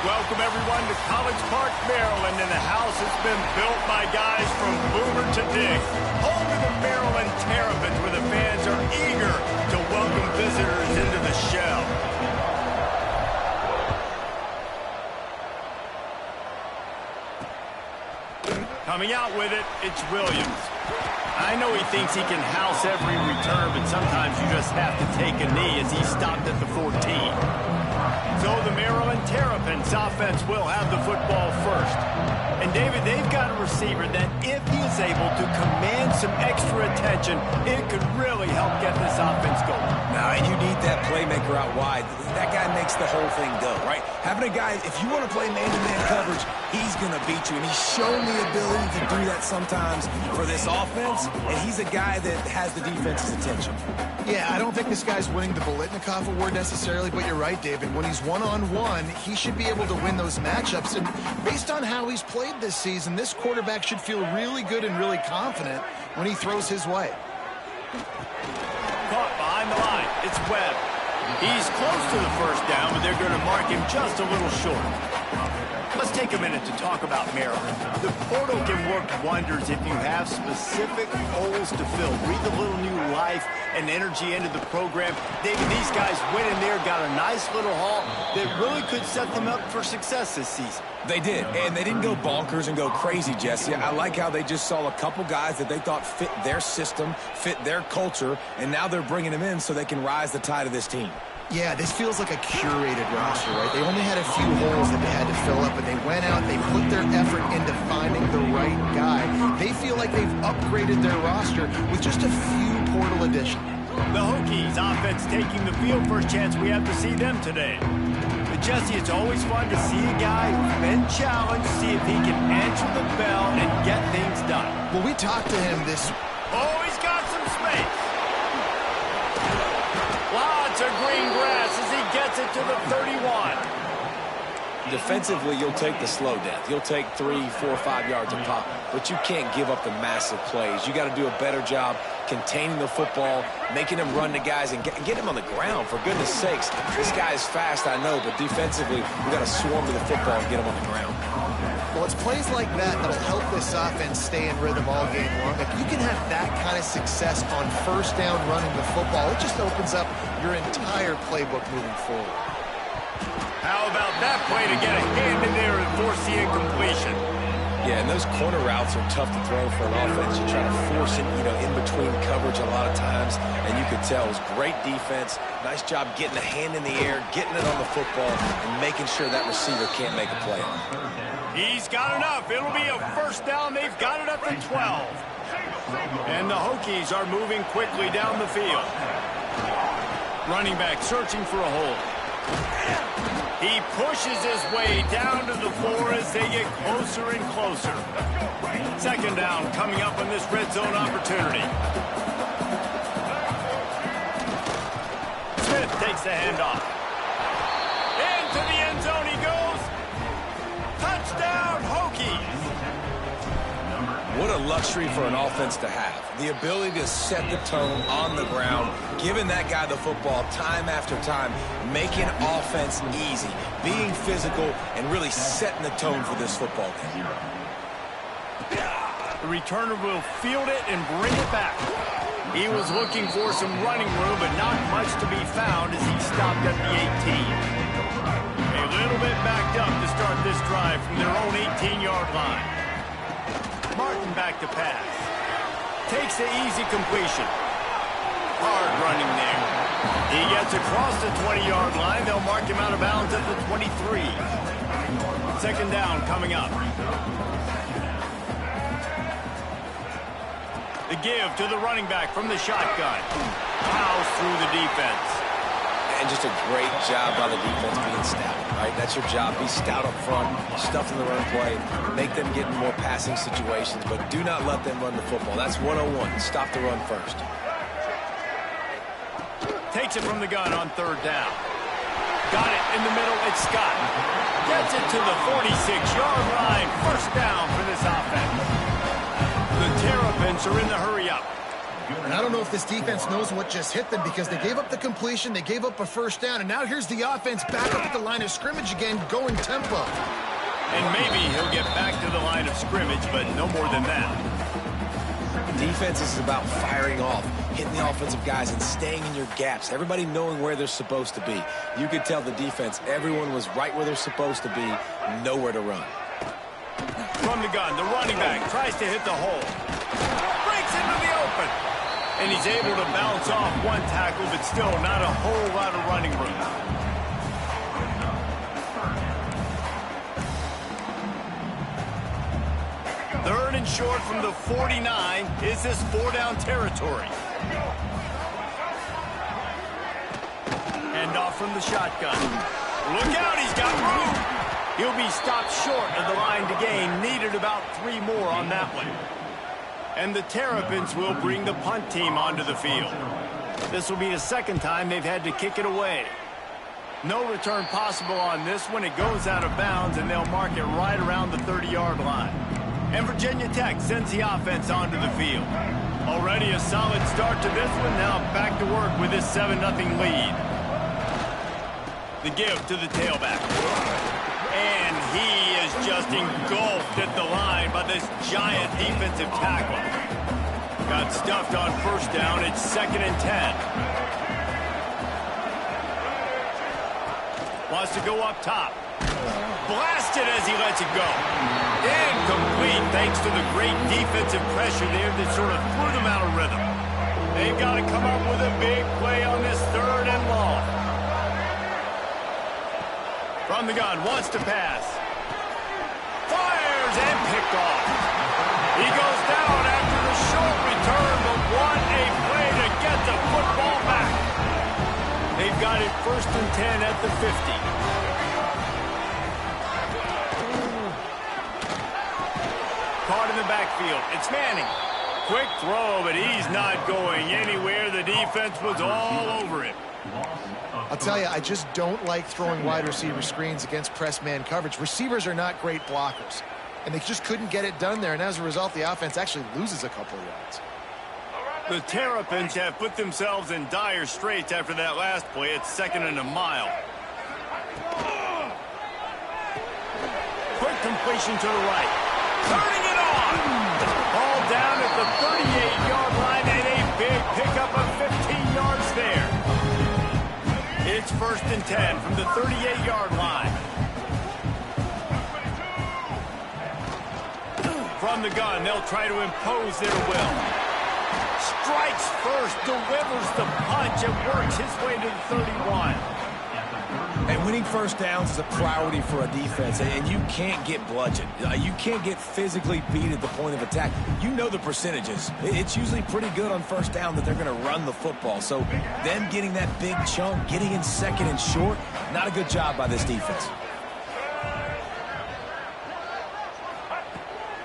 Welcome, everyone, to College Park, Maryland, and the house has been built by guys from Boomer to Dig. Home to the Maryland Terrapins, where the fans are eager to welcome visitors into the shell. Coming out with it, it's Williams. I know he thinks he can house every return, but sometimes you just have to take a knee as he stopped at the 14. So the Maryland Terrapins offense will have the football first. And, David, they've got a receiver that if he is able to command some extra attention, it could really help get this offense going. Now, and you need that playmaker out wide. That guy makes the whole thing go, right? Having a guy, if you want to play man-to-man coverage, he's going to beat you. And he's shown the ability to do that sometimes for this offense. And he's a guy that has the defense's attention. Yeah, I don't think this guy's winning the Biletnikoff Award necessarily, but you're right, David. When he's one-on-one, he should be able to win those matchups. And based on how he's played this season, this quarterback should feel really good and really confident when he throws his way. Caught behind the line. It's Webb. He's close to the first down, but they're going to mark him just a little short. Let's take a minute to talk about Maryland. The portal can work wonders if you have specific holes to fill. Breathe a little new life and energy into the program. David, these guys went in there, got a nice little haul that really could set them up for success this season. They did, and they didn't go bonkers and go crazy, Jesse. I like how they just saw a couple guys that they thought fit their system, fit their culture, and now they're bringing them in so they can rise the tide of this team. Yeah, this feels like a curated roster, right? They only had a few holes that they had to fill up, and they went out, they put their effort into finding the right guy. They feel like they've upgraded their roster with just a few portal additions. The Hokies offense taking the field. First chance we have to see them today. But Jesse, it's always fun to see a guy who's been challenged, see if he can answer the bell and get things done. Well, we talked to him this... Oh, he's got some space. Lots of green grass as he gets it to the 31. Defensively, you'll take the slow death. You'll take 3, 4, 5 yards a pop, but you can't give up the massive plays. You got to do a better job containing the football, making him run to guys, and get him on the ground, for goodness sakes. This guy is fast, I know, but defensively, we got to swarm to the football and get him on the ground. Well, it's plays like that that'll help this offense stay in rhythm all game long. If you can have that kind of success on first down running the football, it just opens up your entire playbook moving forward. How about that play to get a hand in there and force the incompletion? Yeah, and those corner routes are tough to throw for an offense. You try to force it, in between coverage a lot of times, and you could tell it was great defense. Nice job getting a hand in the air, getting it on the football, and making sure that receiver can't make a play on it. He's got enough. It'll be a first down. They've got it at the 12. And the Hokies are moving quickly down the field. Running back searching for a hole. He pushes his way down to the 4 as they get closer and closer. Second down coming up on this red zone opportunity. Smith takes the handoff. Into the end zone he goes. Touchdown, Hokies! What a luxury for an offense to have. The ability to set the tone on the ground, giving that guy the football time after time, making offense easy, being physical, and really setting the tone for this football game. The returner will field it and bring it back. He was looking for some running room, but not much to be found as he stopped at the 18. A little bit backed up to start this drive from their own 18-yard line. Martin back to pass. Takes the easy completion. Hard running there. He gets across the 20-yard line. They'll mark him out of bounds at the 23. Second down coming up. The give to the running back from the shotgun. Plows through the defense. And just a great job by the defense being stout, right? That's your job. Be stout up front, stuff in the run play, make them get in more passing situations, but do not let them run the football. That's 101. Stop the run first. Takes it from the gun on third down. Got it in the middle. It's Scott. Gets it to the 46-yard line. First down for this offense. The Terrapins are in the hurry-up. And I don't know if this defense knows what just hit them because they gave up the completion, they gave up a first down, and now here's the offense back up at the line of scrimmage again, going tempo. And maybe he'll get back to the line of scrimmage, but no more than that. Defense is about firing off, hitting the offensive guys, and staying in your gaps. Everybody knowing where they're supposed to be. You could tell the defense, everyone was right where they're supposed to be, nowhere to run. From the gun, the running back tries to hit the hole. Breaks into the open. And he's able to bounce off one tackle, but still not a whole lot of running room. Third and short from the 49. Is this 4-down territory? Hand off from the shotgun. Look out, he's got room. He'll be stopped short of the line to gain. Needed about 3 more on that one. And the Terrapins will bring the punt team onto the field. This will be the second time they've had to kick it away. No return possible on this one. It goes out of bounds, and they'll mark it right around the 30-yard line. And Virginia Tech sends the offense onto the field. Already a solid start to this one. Now back to work with this 7-0 lead. The give to the tailback. And he is just engulfed at the line by this giant defensive tackle. Got stuffed on first down. It's 2nd and 10. Wants to go up top. Blasted as he lets it go. Incomplete thanks to the great defensive pressure there that sort of threw them out of rhythm. They've got to come up with a big play on this 3rd and long. From the gun, wants to pass. Fires and picked off. He goes down after the short return, but what a play to get the football back. They've got it 1st and 10 at the 50. Caught in the backfield. It's Manning. Quick throw, but he's not going anywhere. The defense was all over him. I'll tell you, I just don't like throwing wide receiver screens against press man coverage. Receivers are not great blockers, and they just couldn't get it done there, and as a result, the offense actually loses a couple of yards. The Terrapins have put themselves in dire straits after that last play. It's 2nd and a mile. Quick completion to the right. Turning it on. Ball down at the 38-yard line, and a big pickup of 15 yards there. It's 1st and 10 from the 38-yard line. From the gun, they'll try to impose their will. Strikes first, delivers the punch, and works his way to the 31. And winning first downs is a priority for a defense, and you can't get bludgeoned. You can't get physically beat at the point of attack. You know the percentages. It's usually pretty good on first down that they're going to run the football. So them getting that big chunk, getting in 2nd and short, not a good job by this defense.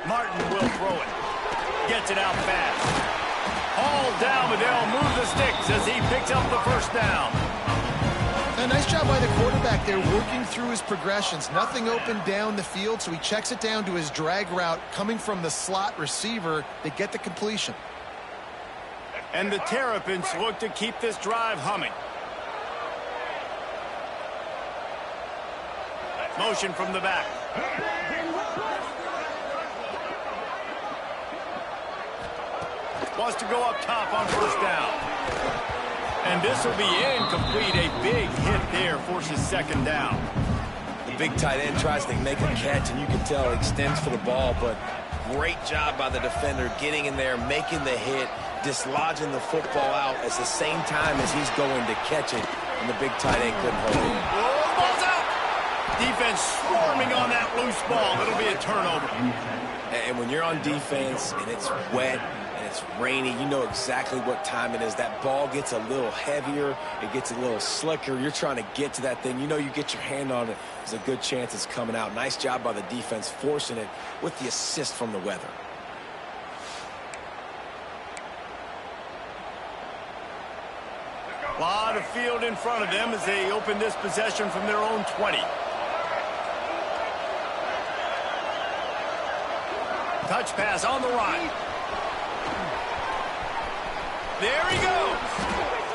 Martin will throw it. Gets it out fast. All down, but they'll move the sticks as he picks up the first down. A nice job by the quarterback there, working through his progressions. Nothing open down the field, so he checks it down to his drag route coming from the slot receiver. They get the completion. And the Terrapins look to keep this drive humming. Motion from the back. Wants to go up top on first down. And this will be incomplete. A big hit there forces 2nd down. The big tight end tries to make a catch, and you can tell it extends for the ball, but great job by the defender getting in there, making the hit, dislodging the football out at the same time as he's going to catch it, and the big tight end couldn't hold it. Oh, ball's out! Defense swarming on that loose ball. It'll be a turnover. And when you're on defense and it's wet, it's rainy, you know exactly what time it is. That ball gets a little heavier. It gets a little slicker. You're trying to get to that thing. You know you get your hand on it. There's a good chance it's coming out. Nice job by the defense forcing it with the assist from the weather. A lot of field in front of them as they open this possession from their own 20. Touch pass on the right. There he goes.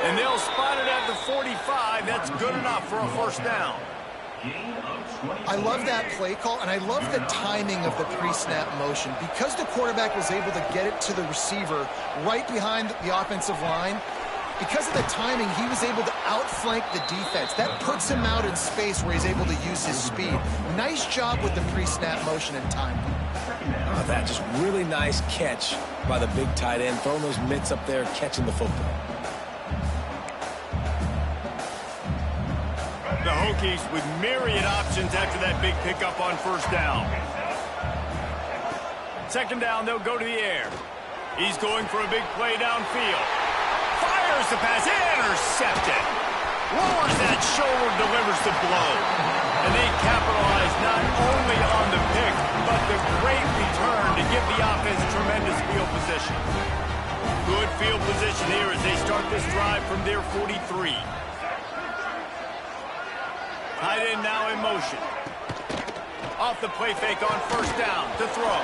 And they'll spot it at the 45. That's good enough for a first down. I love that play call, and I love the timing of the pre-snap motion. Because the quarterback was able to get it to the receiver right behind the offensive line, because of the timing, he was able to outflank the defense. That puts him out in space where he's able to use his speed. Nice job with the pre-snap motion and timing. Oh, that just really nice catch by the big tight end, throwing those mitts up there, catching the football. The Hokies with myriad options after that big pickup on first down. Second down, they'll go to the air. He's going for a big play downfield. Fires the pass, intercepted. Lowers that shoulder, delivers the blow. And they capitalize not only on the pick, but the great return to give the offense tremendous field position. Good field position here as they start this drive from their 43. Tight end now in motion. Off the play fake on first down to throw.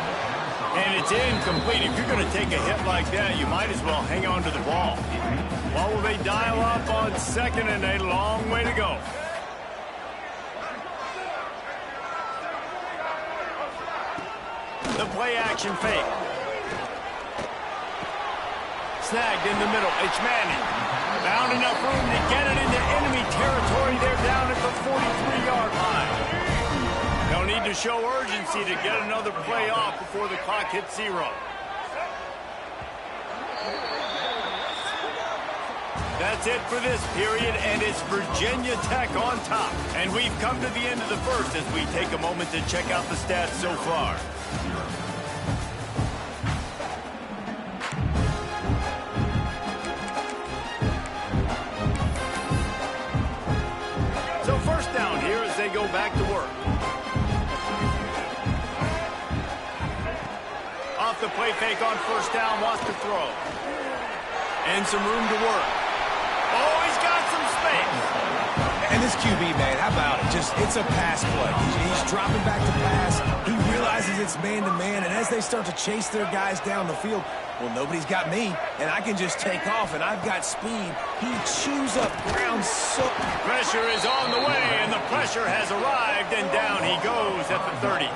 And it's incomplete. If you're going to take a hit like that, you might as well hang on to the ball. What will they dial up on second and a long way to go? The play action fake. Snagged in the middle. It's Manning. Found enough room to get it into enemy territory. They're down at the 43-yard line. They'll need to show urgency to get another play off before the clock hits 0. That's it for this period, and it's Virginia Tech on top. And we've come to the end of the first as we take a moment to check out the stats so far. So first down here as they go back to work. Off the play fake on first down, wants to throw. And some room to work. Oh, he's got some space. And this QB, man, how about it? It's a pass play. He's dropping back to pass. He realizes it's man-to-man, and as they start to chase their guys down the field, well, nobody's got me, and I can just take off, and I've got speed. He chews up ground so... Pressure is on the way, and the pressure has arrived, and down he goes at the 30.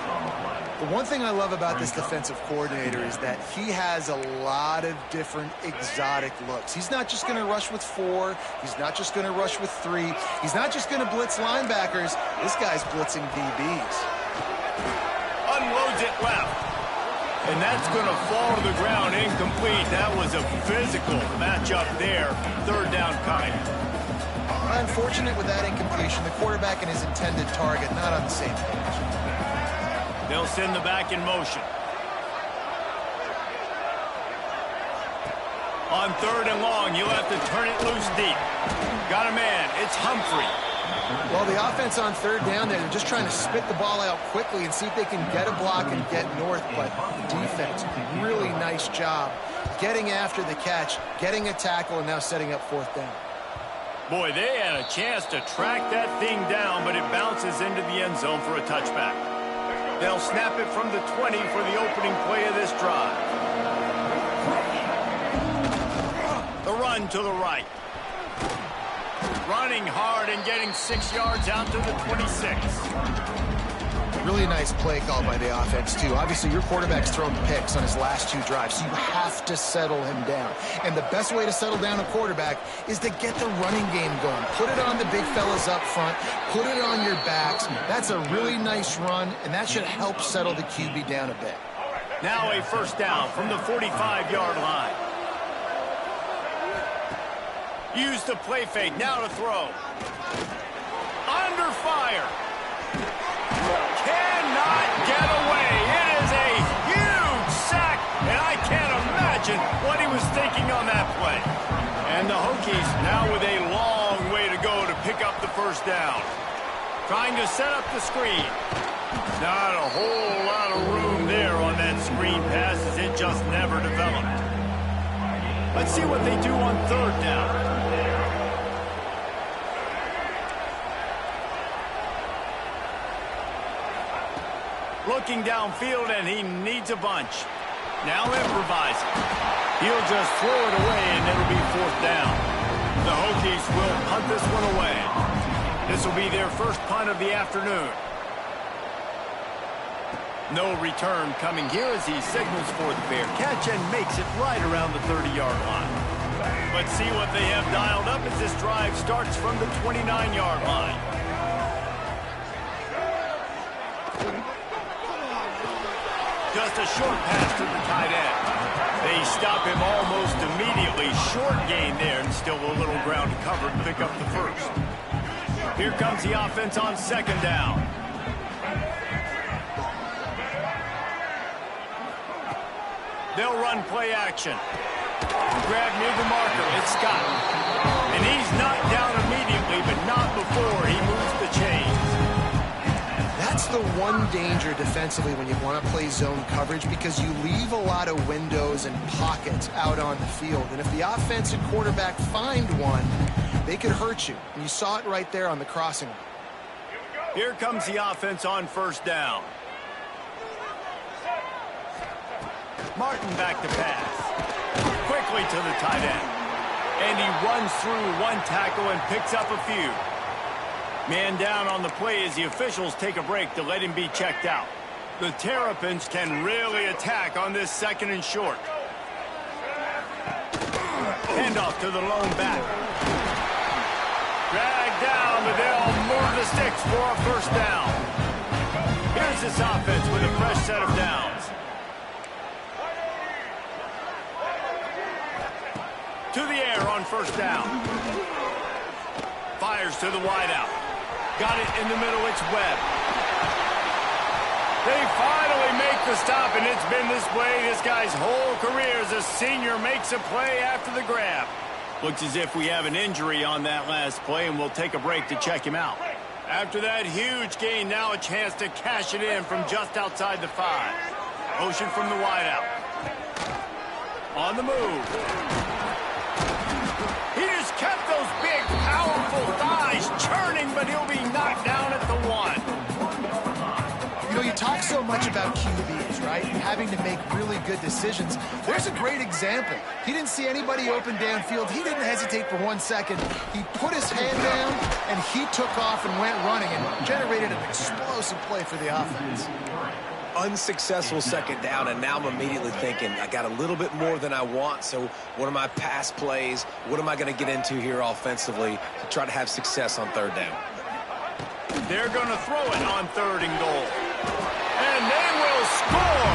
The one thing I love about this defensive coordinator is that he has a lot of different exotic looks. He's not just going to rush with 4. He's not just going to rush with 3. He's not just going to blitz linebackers. This guy's blitzing DBs. Unloads it left. And that's going to fall to the ground incomplete. That was a physical matchup there. Third down coming. Unfortunate with that incompletion. The quarterback and his intended target not on the same page. They'll send the back in motion. On third and long, you'll have to turn it loose deep. Got a man. It's Humphrey. Well, the offense on third down there, they're just trying to spit the ball out quickly and see if they can get a block and get north. But the defense, really nice job getting after the catch, getting a tackle, and now setting up fourth down. Boy, they had a chance to track that thing down, but it bounces into the end zone for a touchback. They'll snap it from the 20 for the opening play of this drive. The run to the right. Running hard and getting 6 yards out to the 26. Really nice play call by the offense, too. Obviously, your quarterback's thrown picks on his last 2 drives, so you have to settle him down. And the best way to settle down a quarterback is to get the running game going. Put it on the big fellas up front. Put it on your backs. That's a really nice run, and that should help settle the QB down a bit. Now a first down from the 45-yard line. Use the play fake. Now to throw. Under fire. Cannot get away. It is a huge sack, and I can't imagine what he was thinking on that play. And the Hokies now with a long way to go to pick up the first down. Trying to set up the screen. Not a whole lot of room there on that screen pass as it just never developed. Let's see what they do on third down. Looking downfield, and he needs a bunch. Now improvising. He'll just throw it away, and it'll be 4th down. The Hokies will punt this one away. This will be their first punt of the afternoon. No return coming here as he signals for the fair catch and makes it right around the 30-yard line. Let's see what they have dialed up as this drive starts from the 29-yard line. Just a short pass to the tight end. They stop him almost immediately. Short gain there, and still a little ground to cover to pick up the first. Here comes the offense on 2nd down. They'll run play action. Grab near the marker. It's Scott. And he's knocked down immediately, but not before he moves the chains. That's the one danger defensively when you want to play zone coverage, because you leave a lot of windows and pockets out on the field. And if the offensive quarterback find one, they could hurt you. And you saw it right there on the crossing. Here comes the offense on 1st down. Martin back to pass. Quickly to the tight end. And he runs through one tackle and picks up a few. Man down on the play as the officials take a break to let him be checked out. The Terrapins can really attack on this 2nd and short. Handoff to the lone back. Dragged down, but they'll move the sticks for a 1st down. Here's this offense with a fresh set of downs. To the air on 1st down. Fires to the wideout. Got it in the middle, it's Webb. They finally make the stop, and it's been this way this guy's whole career as a senior makes a play after the grab. Looks as if we have an injury on that last play, and we'll take a break to check him out. After that huge gain, now a chance to cash it in from just outside the 5. Motion from the wideout. On the move. He just kept those big, powerful thighs churning, but he'll be knocked down at the 1. You know, you talk so much about QBs, right? Having to make really good decisions. There's a great example. He didn't see anybody open downfield. He didn't hesitate for 1 second. He put his hand down, and he took off and went running and generated an explosive play for the offense. Unsuccessful 2nd down, and now I'm immediately thinking, I got a little bit more than I want, so what are my pass plays? What am I going to get into here offensively to try to have success on 3rd down? They're going to throw it on 3rd and goal. And they will score!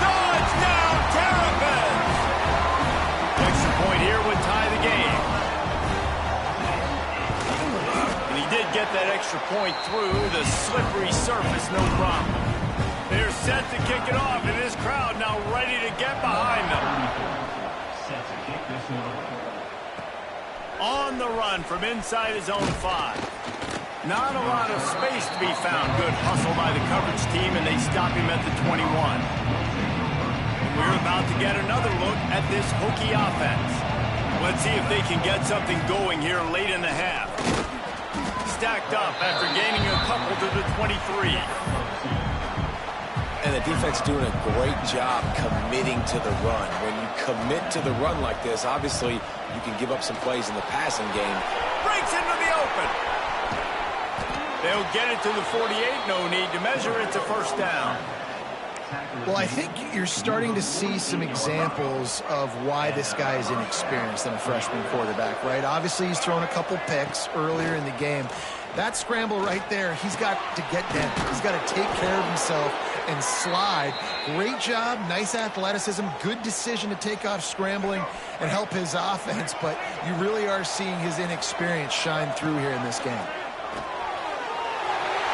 Touchdown, Terrapins! Extra point here would tie the game. And he did get that extra point through the slippery surface, no problem. They're set to kick it off, and this crowd now ready to get behind them. On the run from inside his own 5. Not a lot of space to be found. Good hustle by the coverage team, and they stop him at the 21. We're about to get another look at this Hokie offense. Let's see if they can get something going here late in the half. Stacked up after gaining a couple to the 23. And the defense doing a great job committing to the run. When you commit to the run like this, obviously you can give up some plays in the passing game. Breaks into the open. They'll get it to the 48. No need to measure. It's a 1st down. Well, I think you're starting to see some examples of why this guy is inexperienced than a freshman quarterback, right? Obviously, he's thrown a couple picks earlier in the game. That scramble right there, he's got to get down. He's got to take care of himself and slide. Great job, nice athleticism, good decision to take off scrambling and help his offense, but you really are seeing his inexperience shine through here in this game.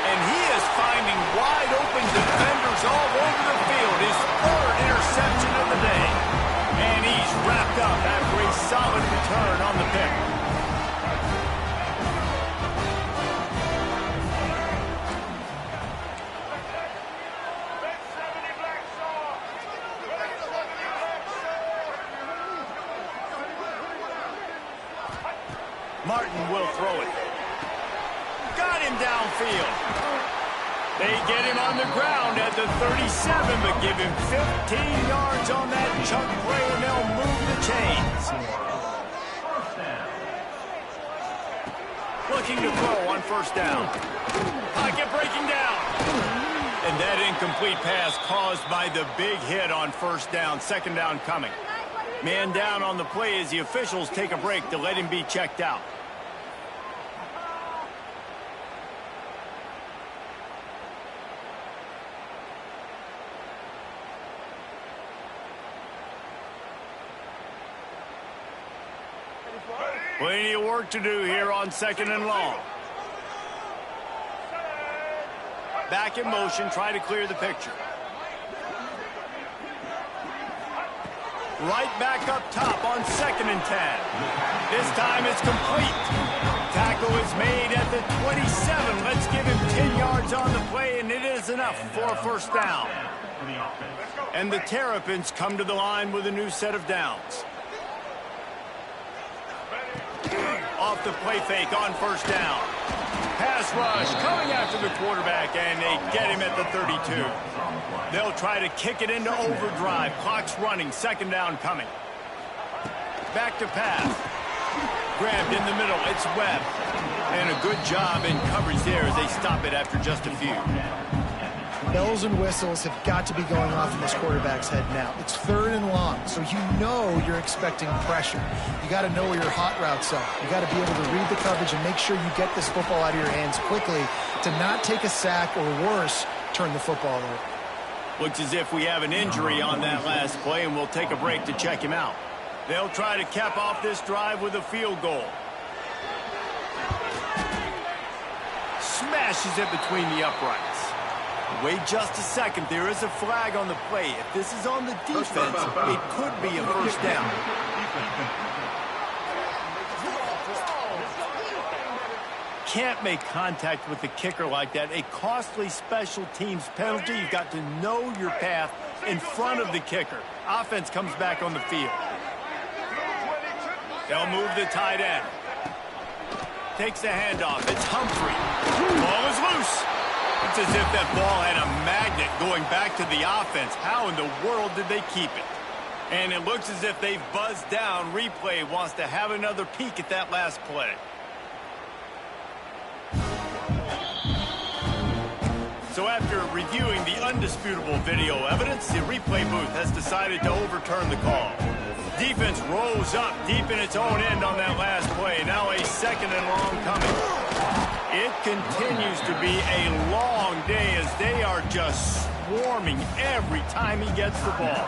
And he is finding wide open defenders all over the field. His 3rd interception of the day. And he's wrapped up after a solid return on the pick. Martin will throw it. Got him downfield. They get him on the ground at the 37, but give him 15 yards on that chunk play, and they'll move the chains. Looking to throw on first down. Pocket breaking down. And that incomplete pass caused by the big hit on first down. Second down coming. Man down on the play as the officials take a break to let him be checked out. Plenty of work to do here on second and long. Back in motion, try to clear the picture. Right back up top on second and 10. This time it's complete. Tackle is made at the 27. Let's give him 10 yards on the play, and it is enough for a first down. And the Terrapins come to the line with a new set of downs. Off the play fake on first down. Pass rush coming after the quarterback, and they get him at the 32. They'll try to kick it into overdrive. Clock's running. Second down coming. Back to pass. Grabbed in the middle. It's Webb. And a good job in coverage there as they stop it after just a few. Bells and whistles have got to be going off in this quarterback's head now. It's third and long, so you know you're expecting pressure. You got to know where your hot routes are. You got to be able to read the coverage and make sure you get this football out of your hands quickly to not take a sack or worse, turn the football over. Looks as if we have an injury on that last play, and we'll take a break to check him out. They'll try to cap off this drive with a field goal. Smashes it between the uprights. Wait just a second. There is a flag on the play. If this is on the defense, it could be a first down. Can't make contact with the kicker like that. A costly special teams penalty. You've got to know your path in front of the kicker. Offense comes back on the field. They'll move the tight end. Takes the handoff. It's Humphrey. Ball is loose. It's as if that ball had a magnet going back to the offense. How in the world did they keep it? And it looks as if they've buzzed down. Replay wants to have another peek at that last play. So after reviewing the undisputable video evidence, the replay booth has decided to overturn the call. Defense rolls up deep in its own end on that last play. Now a second and long coming. It continues to be a long day as they are just swarming every time he gets the ball.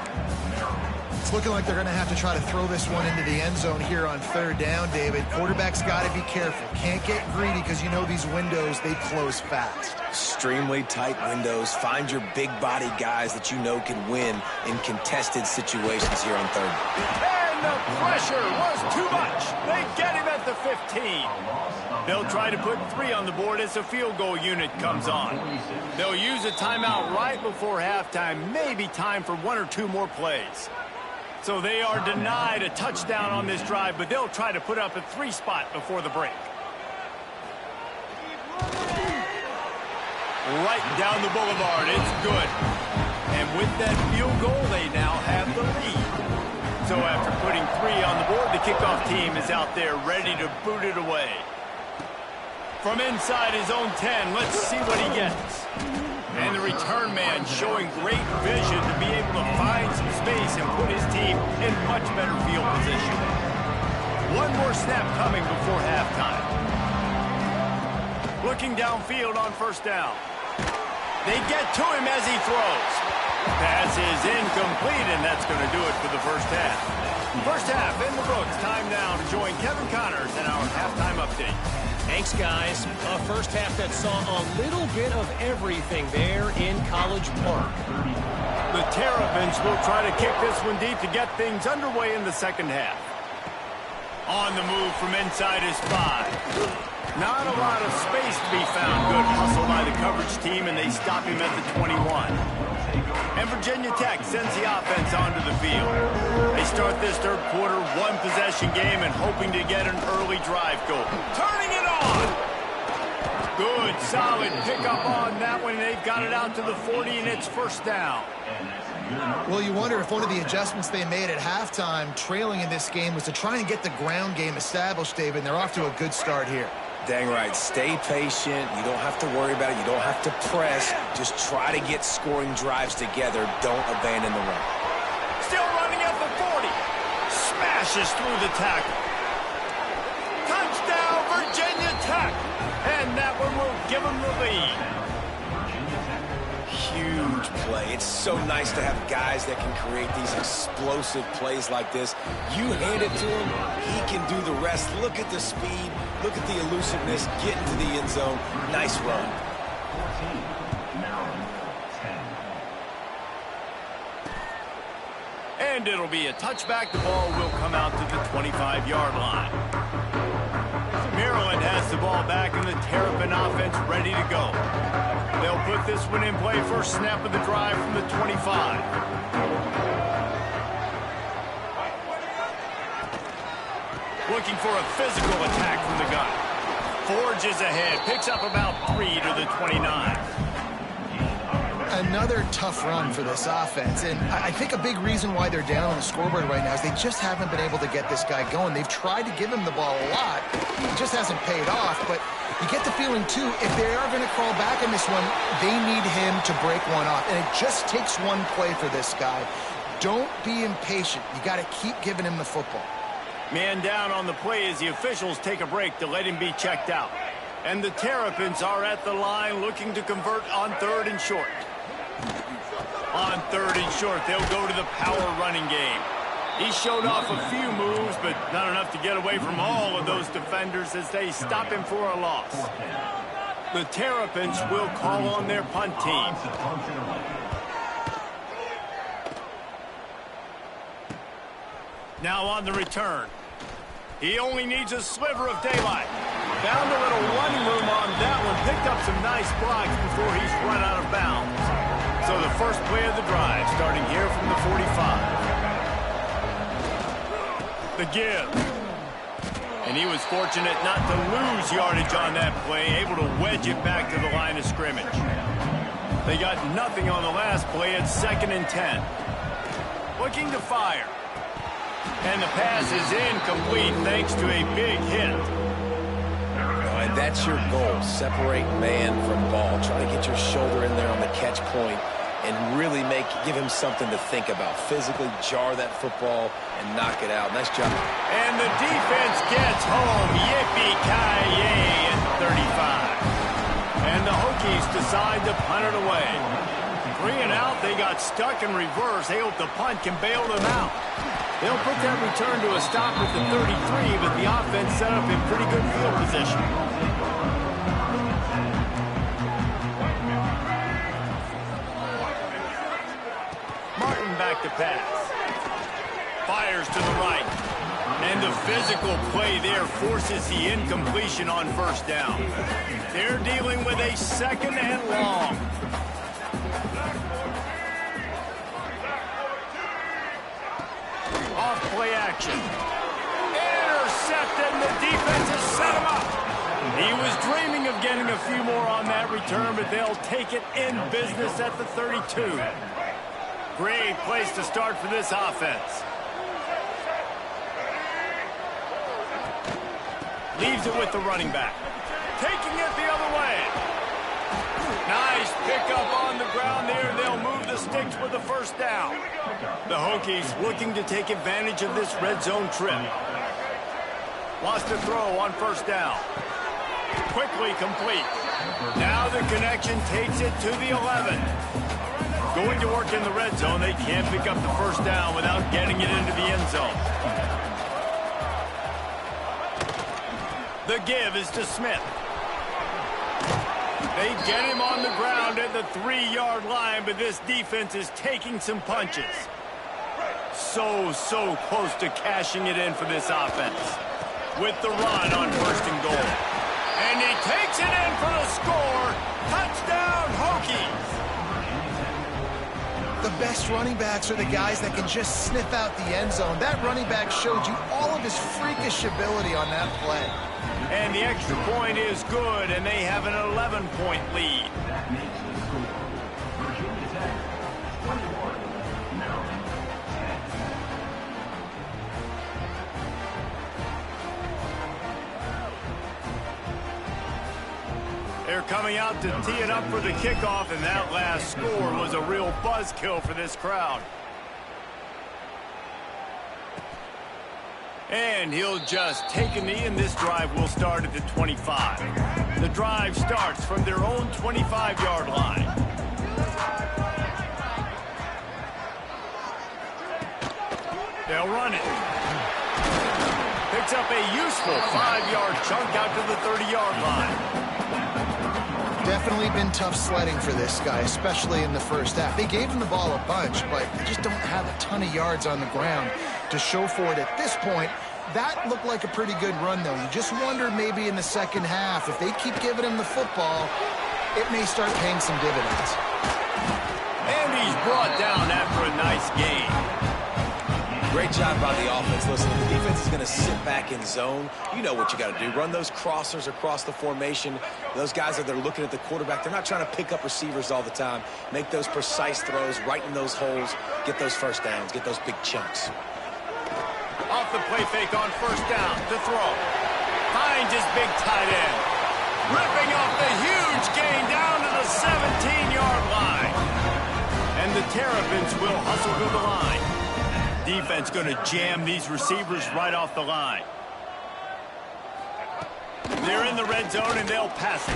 It's looking like they're going to have to try to throw this one into the end zone here on third down, David. Quarterback's got to be careful. Can't get greedy because you know these windows, they close fast. Extremely tight windows. Find your big body guys that you know can win in contested situations here on third. And the pressure was too much. They get him at the 15. They'll try to put 3 on the board as the field goal unit comes on. They'll use a timeout right before halftime. Maybe time for 1 or 2 more plays. So they are denied a touchdown on this drive, but they'll try to put up a 3 spot before the break. Right down the boulevard. It's good. And with that field goal, they now have the lead. So after putting 3 on the board, the kickoff team is out there ready to boot it away. From inside his own 10, let's see what he gets. And the return man showing great vision to be able to find some space and put his team in much better field position. 1 more snap coming before halftime. Looking downfield on first down. They get to him as he throws. Pass is incomplete, and that's going to do it for the first half. First half in the books. Time now to join Kevin Connors in our halftime update. Thanks, guys. A first half that saw a little bit of everything there in College Park. The Terrapins will try to kick this one deep to get things underway in the second half. On the move from inside is 5. Not a lot of space to be found. Good hustle by the coverage team, and they stop him at the 21. And Virginia Tech sends the offense onto the field. They start this third quarter, 1-possession game, and hoping to get an early drive goal. Turning it on! Good, solid pickup on that that one. They've got it out to the 40, and it's first down. Well, you wonder if one of the adjustments they made at halftime, trailing in this game, was to try and get the ground game established, David, and they're off to a good start here. Dang right. Stay patient. You don't have to worry about it. You don't have to press. Just try to get scoring drives together. Don't abandon the run. Still running at the 40. Smashes through the tackle. Touchdown, Virginia Tech. And that one will give them the lead. Huge play. It's so nice to have guys that can create these explosive plays like this. You hand it to him, he can do the rest. Look at the speed. Look at the elusiveness. Get into the end zone. Nice run. And it'll be a touchback. The ball will come out to the 25-yard line. Maryland has the ball back and the Terrapin offense ready to go. They'll put this one in play. First snap of the drive from the 25. Looking for a physical attack from the gun. Forges ahead. Picks up about 3 to the 29. Another tough run for this offense, and I think a big reason why they're down on the scoreboard right now is they just haven't been able to get this guy going. They've tried to give him the ball a lot. It just hasn't paid off, but you get the feeling, too, if they are going to crawl back in this one, they need him to break one off, and it just takes one play for this guy. Don't be impatient. You got to keep giving him the football. Man down on the play as the officials take a break to let him be checked out. And the Terrapins are at the line looking to convert on 3rd and short. On 3rd and short, they'll go to the power running game. He showed off a few moves, but not enough to get away from all of those defenders as they stop him for a loss. The Terrapins will call on their punt team. Now on the return. He only needs a sliver of daylight. Found a little running room on that one. Picked up some nice blocks before he's run out of bounds. So the first play of the drive, starting here from the 45. The give. And he was fortunate not to lose yardage on that play, able to wedge it back to the line of scrimmage. They got nothing on the last play at 2nd and 10. Looking to fire. And the pass is incomplete thanks to a big hit. And that's your goal. Separate man from ball. Try to get your shoulder in there on the catch point and really give him something to think about. Physically jar that football and knock it out. Nice job. And the defense gets home. Yippee-ki-yay at 35. And the Hokies decide to punt it away. 3 and out. They got stuck in reverse. They hope the punt can bail them out. They'll put that return to a stop at the 33, but the offense set up in pretty good field position. Martin back to pass. Fires to the right. And the physical play there forces the incompletion on first down. They're dealing with a 2nd and long. Off play action. Intercepted, and the defense has set him up. He was dreaming of getting a few more on that return, but they'll take it in business at the 32. Great place to start for this offense. Leaves it with the running back. Taking it the other way. Nice pickup on the ground there. They'll move the sticks with the first down. The Hokies looking to take advantage of this red zone trip. Wants to throw on first down. Quickly complete. Now the connection takes it to the 11. Going to work in the red zone. They can't pick up the first down without getting it into the end zone. The give is to Smith. They get him on the ground at the 3-yard line, but this defense is taking some punches. So close to cashing it in for this offense. With the run on 1st and goal. And he takes it in for the score. Touchdown, Hokies. The best running backs are the guys that can just sniff out the end zone. That running back showed you all of his freakish ability on that play. And the extra point is good, and they have an 11-point lead. They're coming out to tee it up for the kickoff, and that last score was a real buzzkill for this crowd. And he'll just take a knee, and this drive will start at the 25. The drive starts from their own 25-yard line. They'll run it. Picks up a useful 5-yard chunk out to the 30-yard line. Definitely been tough sledding for this guy, especially in the first half. They gave him the ball a bunch, but they just don't have a ton of yards on the ground to show for it at this point. That looked like a pretty good run, though. You just wonder maybe in the second half, if they keep giving him the football, it may start paying some dividends. And he's brought down after a nice gain. Great job by the offense. Listen, the defense is going to sit back in zone. You know what you got to do. Run those crossers across the formation. Those guys that are looking at the quarterback, they're not trying to pick up receivers all the time. Make those precise throws, right in those holes, get those first downs, get those big chunks. Off the play fake on first down. The throw. Finds his big tight end. Ripping off the huge gain down to the 17-yard line. And the Terrapins will hustle to the line. Defense going to jam these receivers right off the line. They're in the red zone, and they'll pass it.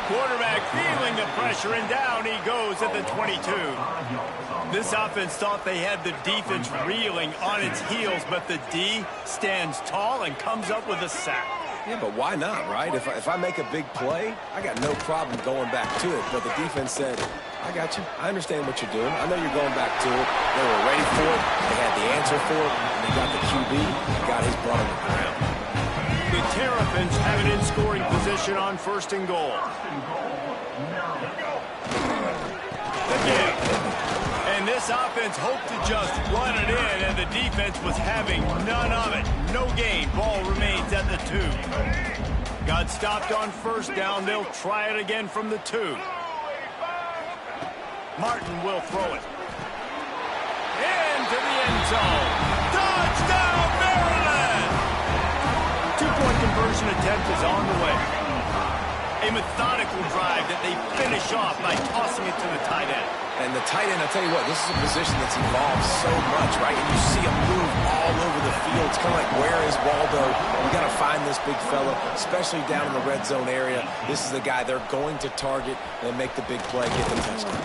Quarterback feeling the pressure, and down he goes at the 22. This offense thought they had the defense reeling on its heels, but the D stands tall and comes up with a sack. Yeah, but why not, right? If I make a big play, I got no problem going back to it. But the defense said, I got you. I understand what you're doing. I know you're going back to it. They were ready for it. They had the answer for it. And they got the QB. Got his butt on the ground. The Terrapins have it in scoring position on first and goal. Again. And this offense hoped to just run it in, and the defense was having none of it. No gain. Ball remains at the 2. Got stopped on first down. They'll try it again from the 2. Martin will throw it. Into the end zone. Touchdown, Maryland! Two-point conversion attempt is on the way. A methodical drive that they finish off by tossing it to the tight end. And the tight end, I'll tell you what, this is a position that's evolved so much, right? And you see him move all over the field. It's kind of like, where is Waldo? We got to find this big fella, especially down in the red zone area. This is the guy they're going to target and make the big play, get the touchdown.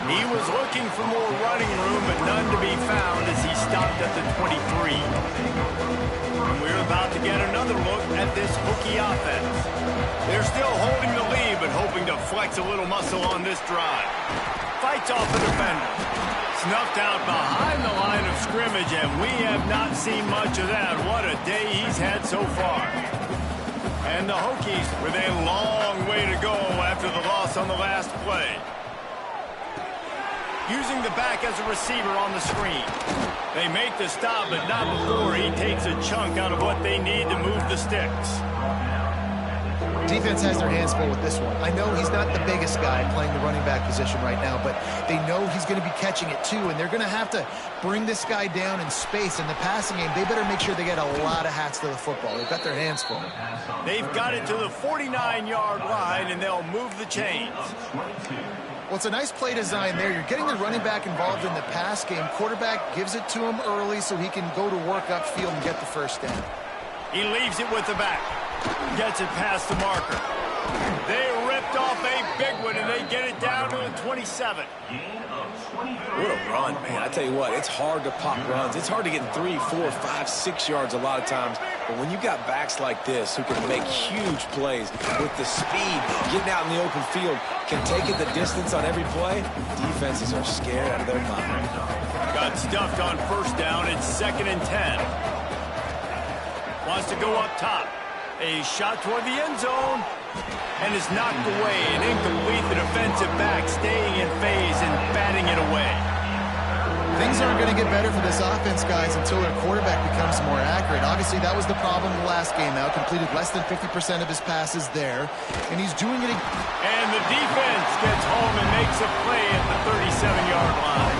He was looking for more running room, but none to be found as he stopped at the 23. And we're about to get another look at this Hokie offense. They're still holding the lead, but hoping to flex a little muscle on this drive. Fights off the defender. Snuffed out behind the line of scrimmage, and we have not seen much of that. What a day he's had so far. And the Hokies with a long way to go after the loss on the last play. Using the back as a receiver on the screen. They make the stop, but not before he takes a chunk out of what they need to move the sticks. Defense has their hands full with this one. I know he's not the biggest guy playing the running back position right now, but they know he's going to be catching it too, and they're going to have to bring this guy down in space. In the passing game, they better make sure they get a lot of hats to the football. They've got their hands full. They've got it to the 49-yard line, and they'll move the chains. Well, it's a nice play design there. You're getting the running back involved in the pass game. Quarterback gives it to him early so he can go to work upfield and get the first down. He leaves it with the back. Gets it past the marker. They ripped off a big one, and they get it down to the 27. What a run, man. I tell you what, it's hard to pop runs. It's hard to get 3, 4, 5, 6 yards a lot of times. But when you got backs like this who can make huge plays with the speed, getting out in the open field, can take it the distance on every play, defenses are scared out of their mind. Got stuffed on first down. It's 2nd and 10. Wants to go up top. A shot toward the end zone. And is knocked away and incomplete. The defensive back staying in phase and batting it away. Things aren't going to get better for this offense, guys, until their quarterback becomes more accurate. Obviously, that was the problem the last game out. Completed less than 50% of his passes there. And he's doing it again. And the defense gets home and makes a play at the 37-yard line.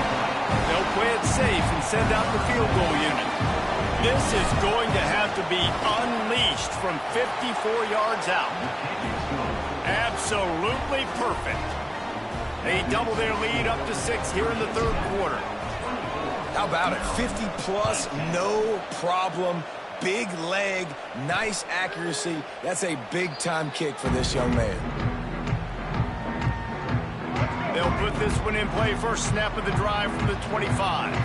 They'll play it safe and send out the field goal unit. This is going to have to be unleashed from 54 yards out. Absolutely perfect. They double their lead up to 6 here in the third quarter. How about it? 50-plus, no problem. Big leg, nice accuracy. That's a big-time kick for this young man. They'll put this one in play. First snap of the drive from the 25.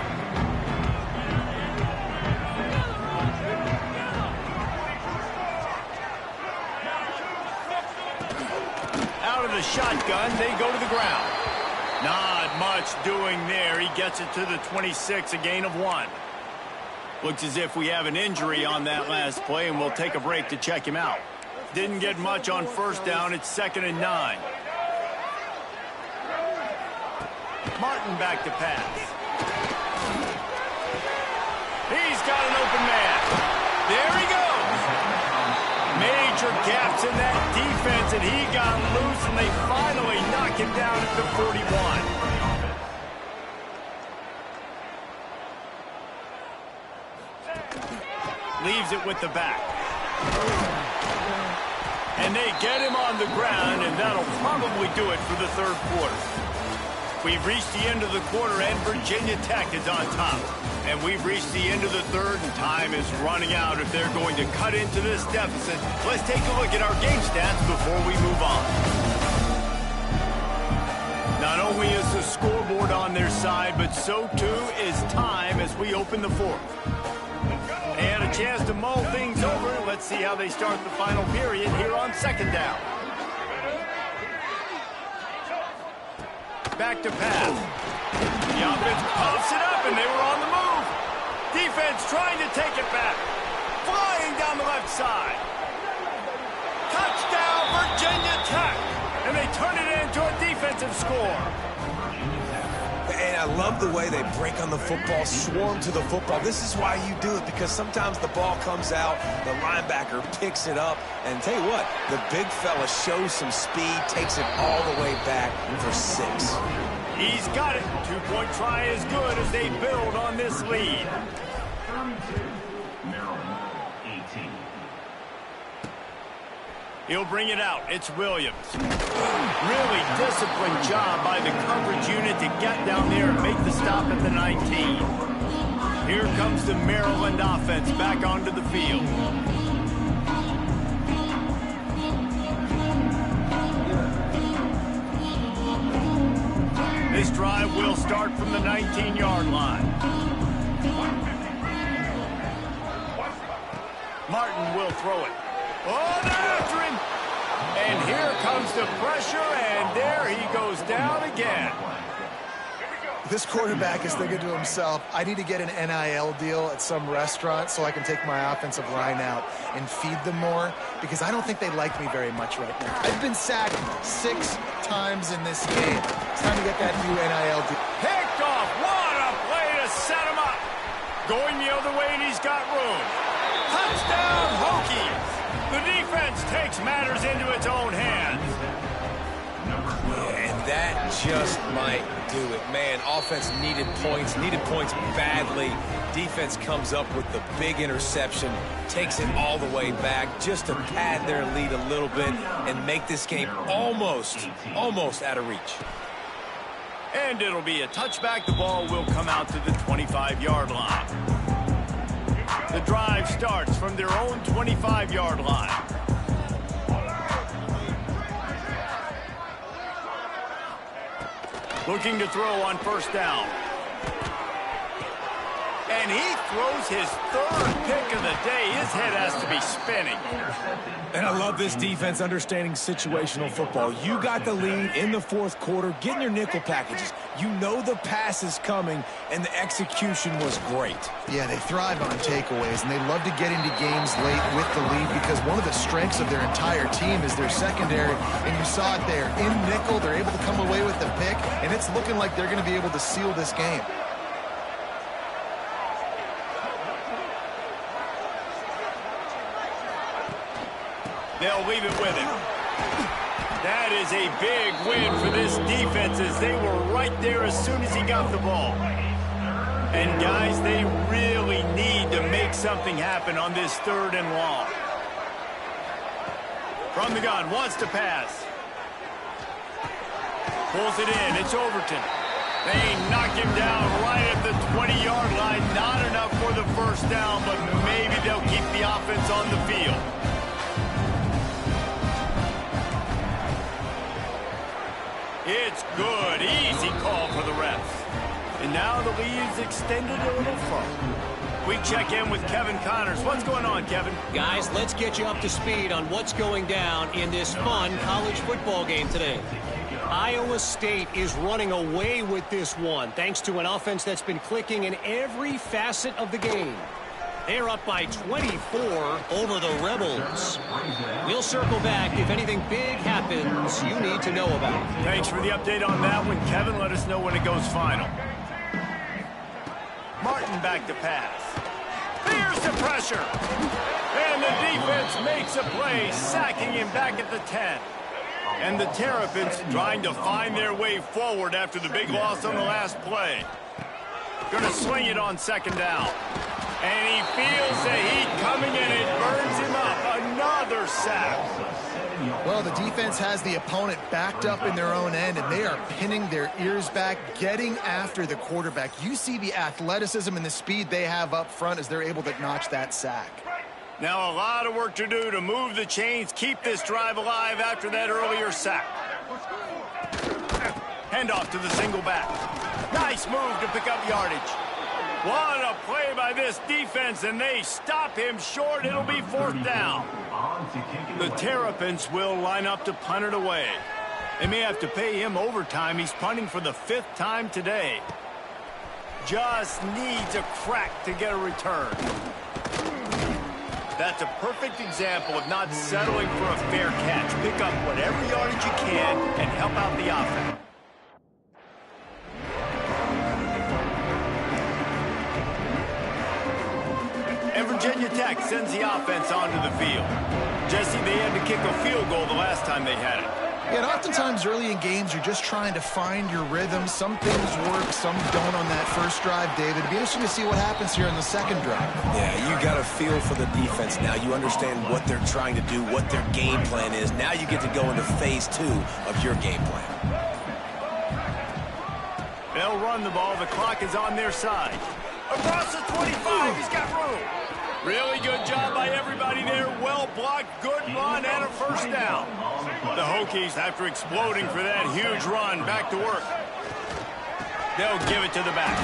Out of the shotgun, they go to the ground. Not much doing there. He gets it to the 26, a gain of 1. Looks as if we have an injury on that last play, and we'll take a break to check him out. Didn't get much on first down. It's 2nd and 9. Martin back to pass. He's got an open man. There he goes. Major gaps in that defense, and he got loose, and they finally knock him down at the 41. Leaves it with the back. And they get him on the ground, and that'll probably do it for the third quarter. We've reached the end of the quarter, and Virginia Tech is on top. And we've reached the end of the third, and time is running out if they're going to cut into this deficit. Let's take a look at our game stats before we move on. Not only is the scoreboard on their side, but so too is time as we open the fourth. And a chance to mull things over. Let's see how they start the final period here on 2nd down. Back to pass. The offense pops it up, and they were on the move. Defense trying to take it back. Flying down the left side. Touchdown, Virginia Tech. And they turn it into a defensive score. And I love the way they break on the football, swarm to the football. This is why you do it, because sometimes the ball comes out, the linebacker picks it up, and tell you what, the big fella shows some speed, takes it all the way back for 6. He's got it. 2-point try is good as they build on this lead. He'll bring it out. It's Williams. Really disciplined job by the coverage unit to get down there and make the stop at the 19. Here comes the Maryland offense back onto the field. This drive will start from the 19-yard line. Martin will throw it. Oh, they're after him. And here comes the pressure, and there he goes down again. This quarterback is thinking to himself, I need to get an NIL deal at some restaurant so I can take my offensive line out and feed them more, because I don't think they like me very much right now. I've been sacked 6 times in this game. It's time to get that new NIL deal. Picked off. What a play to set him up. Going the other way, and he's got room. Touchdown, Hokies. The defense takes matters into its own hands. And that just might do it. Man, offense needed points badly. Defense comes up with the big interception, takes it all the way back just to pad their lead a little bit and make this game almost out of reach. And it'll be a touchback. The ball will come out to the 25-yard line. The drive starts from their own 25-yard line. Looking to throw on first down. And he throws his 3rd pick of the day. His head has to be spinning. And I love this defense understanding situational football. You got the lead in the 4th quarter, getting your nickel packages. You know the pass is coming, and the execution was great. Yeah, they thrive on takeaways, and they love to get into games late with the lead, because one of the strengths of their entire team is their secondary, and you saw it there. In nickel, they're able to come away with the pick, and it's looking like they're going to be able to seal this game. They'll leave it with him. That is a big win for this defense, as they were right there as soon as he got the ball. And, guys, they really need to make something happen on this 3rd and long. From the gun, wants to pass. Pulls it in. It's Overton. They knock him down right at the 20-yard line. Not enough for the first down, but maybe they'll keep the offense on the field. It's good. Easy call for the refs. And now the lead's extended a little further. We check in with Kevin Connors. What's going on, Kevin? Guys, let's get you up to speed on what's going down in this fun college football game today. Iowa State is running away with this one, thanks to an offense that's been clicking in every facet of the game. They're up by 24 over the Rebels. We'll circle back if anything big happens you need to know about. Thanks for the update on that one, Kevin. Let us know when it goes final. Martin back to pass. Here's the pressure. And the defense makes a play, sacking him back at the 10. And the Terrapins trying to find their way forward after the big loss on the last play. Going to swing it on second down. And he feels the heat coming in. It burns him up. Another sack. Well, the defense has the opponent backed up in their own end, and they are pinning their ears back, getting after the quarterback. You see the athleticism and the speed they have up front as they're able to notch that sack. Now a lot of work to do to move the chains, keep this drive alive after that earlier sack. Handoff to the single back. Nice move to pick up yardage. What a play by this defense, and they stop him short. It'll be fourth down. The Terrapins will line up to punt it away. They may have to pay him overtime. He's punting for the 5th time today. Just needs a crack to get a return. That's a perfect example of not settling for a fair catch. Pick up whatever yardage you can and help out the offense. And Virginia Tech sends the offense onto the field. Jesse, they had to kick a field goal the last time they had it. Yeah, and oftentimes early in games, you're just trying to find your rhythm. Some things work, some don't on that first drive, David. It'd be interesting to see what happens here in the second drive. Yeah, you got a feel for the defense now. You understand what they're trying to do, what their game plan is. Now you get to go into phase 2 of your game plan. They'll run the ball. The clock is on their side. Across the 25, he's got room. Really good job by everybody there. Well blocked, good run, and a first down. The Hokies, after exploding for that huge run, back to work. They'll give it to the back.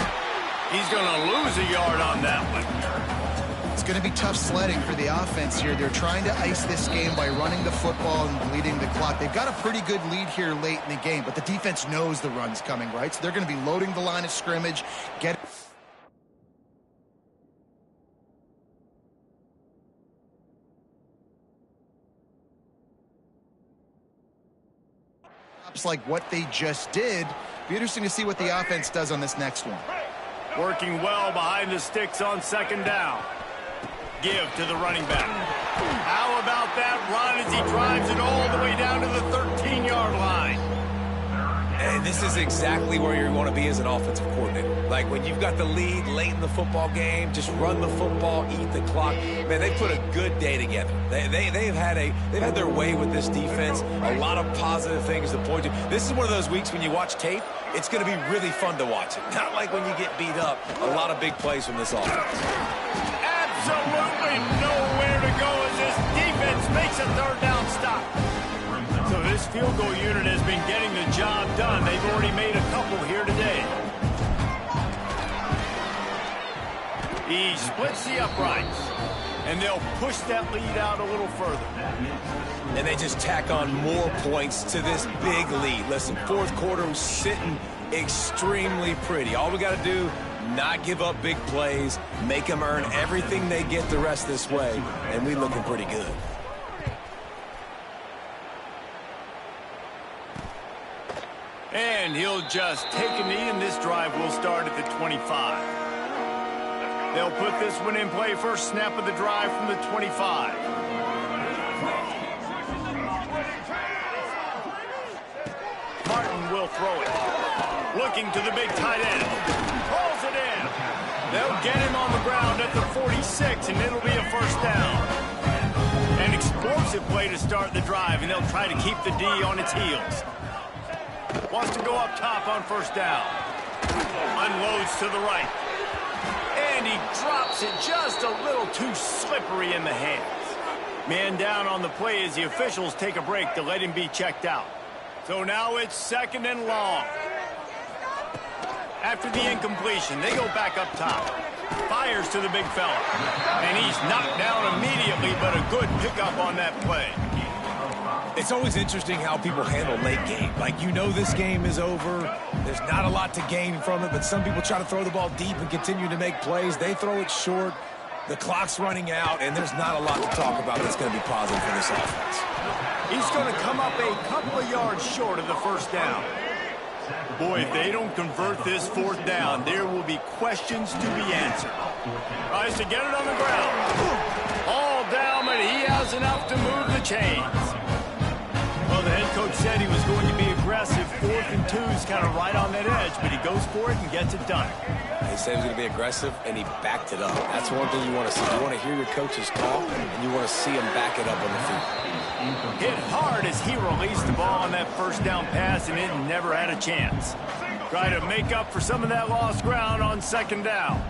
He's going to lose a yard on that one. It's going to be tough sledding for the offense here. They're trying to ice this game by running the football and bleeding the clock. They've got a pretty good lead here late in the game, but the defense knows the run's coming, right? So they're going to be loading the line of scrimmage, like what they just did. Be interesting to see what the offense does on this next one. Working well behind the sticks on second down. Give to the running back. How about that run as he drives it all the way down to the 13-yard line? And this is exactly where you want to be as an offensive coordinator. Like when you've got the lead late in the football game, just run the football, eat the clock. Man, they put a good day together. They've had their way with this defense. A lot of positive things to point to. This is one of those weeks when you watch tape, it's going to be really fun to watch it. Not like when you get beat up. A lot of big plays from this offense. Absolutely nowhere to go as this defense makes a third down stop. So this field goal unit has been getting the job done. They've already made a couple here today. He splits the uprights, and they'll push that lead out a little further. And they just tack on more points to this big lead. Listen, fourth quarter was sitting extremely pretty. All we got to do, not give up big plays, make them earn everything they get the rest this way, and we looking pretty good. And he'll just take a knee, and this drive will start at the 25. They'll put this one in play. First snap of the drive from the 25. Martin will throw it. Looking to the big tight end. Pulls it in. They'll get him on the ground at the 46, and it'll be a first down. An explosive play to start the drive, and they'll try to keep the D on its heels. Wants to go go up top on first down. Unloads to the right. And he drops it just a little too slippery in the hands. Man down on the play as the officials take a break to let him be checked out. So now it's 2nd and long. After the incompletion, they go back up top. Fires to the big fella. And he's knocked down immediately, but a good pickup on that play. It's always interesting how people handle late game. Like, you know this game is over. There's not a lot to gain from it, but some people try to throw the ball deep and continue to make plays. They throw it short. The clock's running out, and there's not a lot to talk about that's going to be positive for this offense. He's going to come up a couple of yards short of the first down. Boy, if they don't convert this 4th down, there will be questions to be answered. Tries to get it on the ground. All down, but he has enough to move the chains. Well, the head coach said he was going to be aggressive. 4th and 2 is kind of right on that edge, but he goes for it and gets it done. He said he was going to be aggressive, and he backed it up. That's one thing you want to see. You want to hear your coaches talk, and you want to see him back it up on the field. Hit hard as he released the ball on that first down pass, and it never had a chance. Try to make up for some of that lost ground on 2nd down.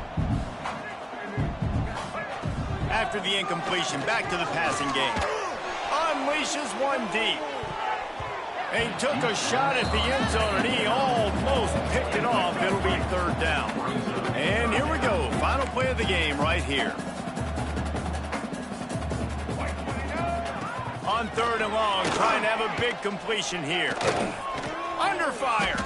After the incompletion, back to the passing game. Unleashes one deep. And he took a shot at the end zone, and he almost picked it off. It'll be 3rd down. And here we go. Final play of the game right here. On 3rd and long, trying to have a big completion here. Under fire.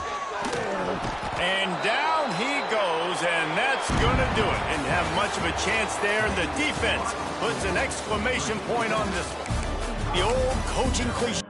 And down he goes, and that's going to do it. Didn't have much of a chance there, and the defense puts an exclamation point on this one. The old coaching cliche.